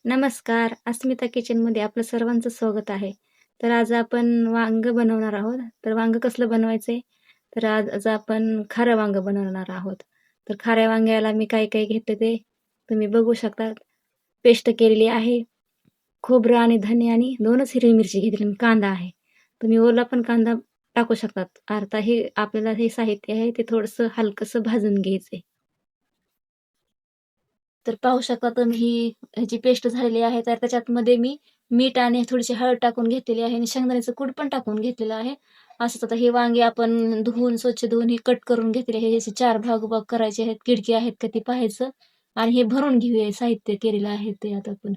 नमस्कार, अस्मिता किचनमध्ये आपलं सर्वांचं स्वागत आहे. तर आज आपण वांगं बनवणार आहोत. तर वांगं कसलं बनवायचं तर आज आपण खारं वांगं बनवणार आहोत. तर खाऱ्या वांग्याला मी काय घेतलं ते तुम्ही बघू शकता. पेस्ट केलेली आहे. खोबरं आणि धने आणि 2च हिरवी मिरची घेतली आणि कांदा आहे. तुम्ही ओला पण कांदा टाकू शकतात. आता हे आपल्याला हे साहित्य आहे ते थोडंसं हलकंसं भाजून घ्यायचं तर पाहू शकता तुम्ही ह्याची पेस्ट झालेली आहे. तर त्याच्यामध्ये मी मीठ आणि थोडीशी हळद टाकून घेतलेली आहे आणि शेंगदाण्याचं कूट पण टाकून घेतलेलं आहे. असंच आता हे वांगे आपण स्वच्छ धुवून हे कट करून घेतलेले आहे. याचे 4 भाग करायचे आहेत. किडकी आहेत का ते पाहायचं आणि हे भरून घेऊया साहित्य केलेलं आहे ते आता आपण.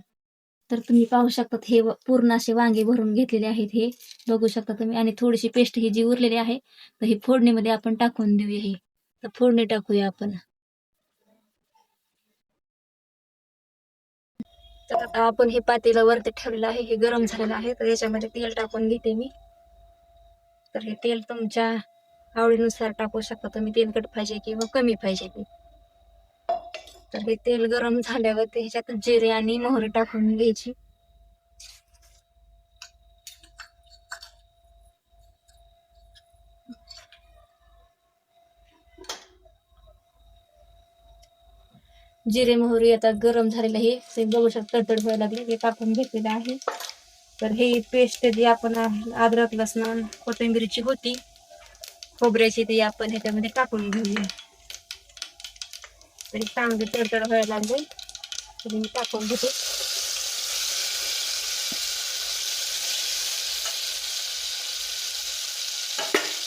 तर तुम्ही पाहू शकतात हे पूर्ण असे वांगे भरून घेतलेले आहेत हे बघू शकता तुम्ही आणि थोडीशी पेस्ट ही जी उरलेली आहे तर ही फोडणीमध्ये आपण टाकून देऊया हे. तर फोडणी टाकूया आपण. तर आता आपण हे पातेलं वरती ठेवलेलं आहे. हे गरम झालेलं आहे. तर याच्यामध्ये तेल टाकून घेते मी. तर हे तेल तुमच्या आवडीनुसार टाकू शकता तुम्ही. तेलकट पाहिजे किंवा कमी पाहिजे ते. तर हे तेल गरम झाल्यावर ह्याच्यात जिरे आणि मोहरी टाकून घ्यायची. जिरे मोहरी आता गरम झालेलं आहे. ते बघू शकता तडतड व्हायला लागले. हे टाकून घेतलेलं आहे. तर हे पेस्ट जी आपण अद्रक लसण कोथिंबीरची होती खोबऱ्याची ती आपण ह्याच्यामध्ये टाकून घेऊया. तरी चांगले तडतड व्हायला लागले तरी मी टाकून घेते.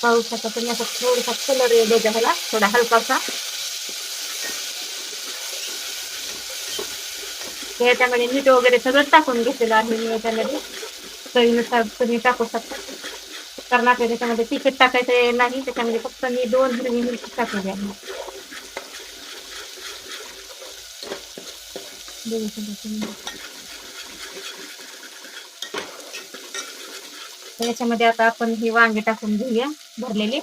पाहू शकता तुम्ही असं थोडासा कलर द्यायचा ह्याला थोडा हलकासा. याच्यामध्ये मीठ वगैरे सगळं टाकून घेतलेलं आहे मी याच्यामध्ये. चवीनुसार तुम्ही टाकू शकता. कारण आपल्याला त्याच्यामध्ये तिखट टाकायचं नाही त्याच्यामध्ये फक्त मी 2 हिरवी मिरची टाकलेली आहे. याच्यामध्ये आता आपण ही वांगे टाकून घेऊया भरलेली.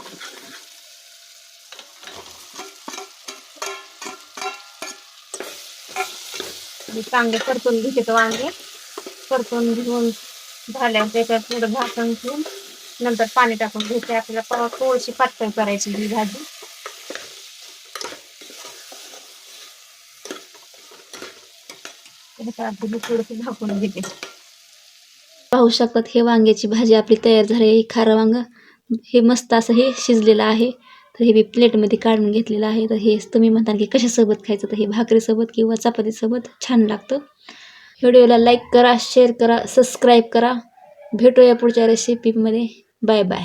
चांगले परतून घेते वांगे. परतून घेऊन झाल्यावर त्याच्यात थोडं झाकण ठेवून नंतर पाणी टाकून घ्यायचे. आपल्याला थोडीशी पातळ करायची ही भाजी. थोडस झाकून घेते. पाहू शकतात हे वांग्याची भाजी आपली तयार झाली. खारं वांग हे मस्त असं हे शिजलेलं आहे. तर हे मी प्लेटमध्ये काढून घेतलेलं आहे. तर हे तुम्ही म्हणता की कशासोबत खायचं तर हे भाकरीसोबत किंवा चपातीसोबत छान लागतं. व्हिडिओला लाईक करा, शेअर करा, सबस्क्राईब करा. भेटूया पुढच्या रेसिपीमध्ये. Bye bye.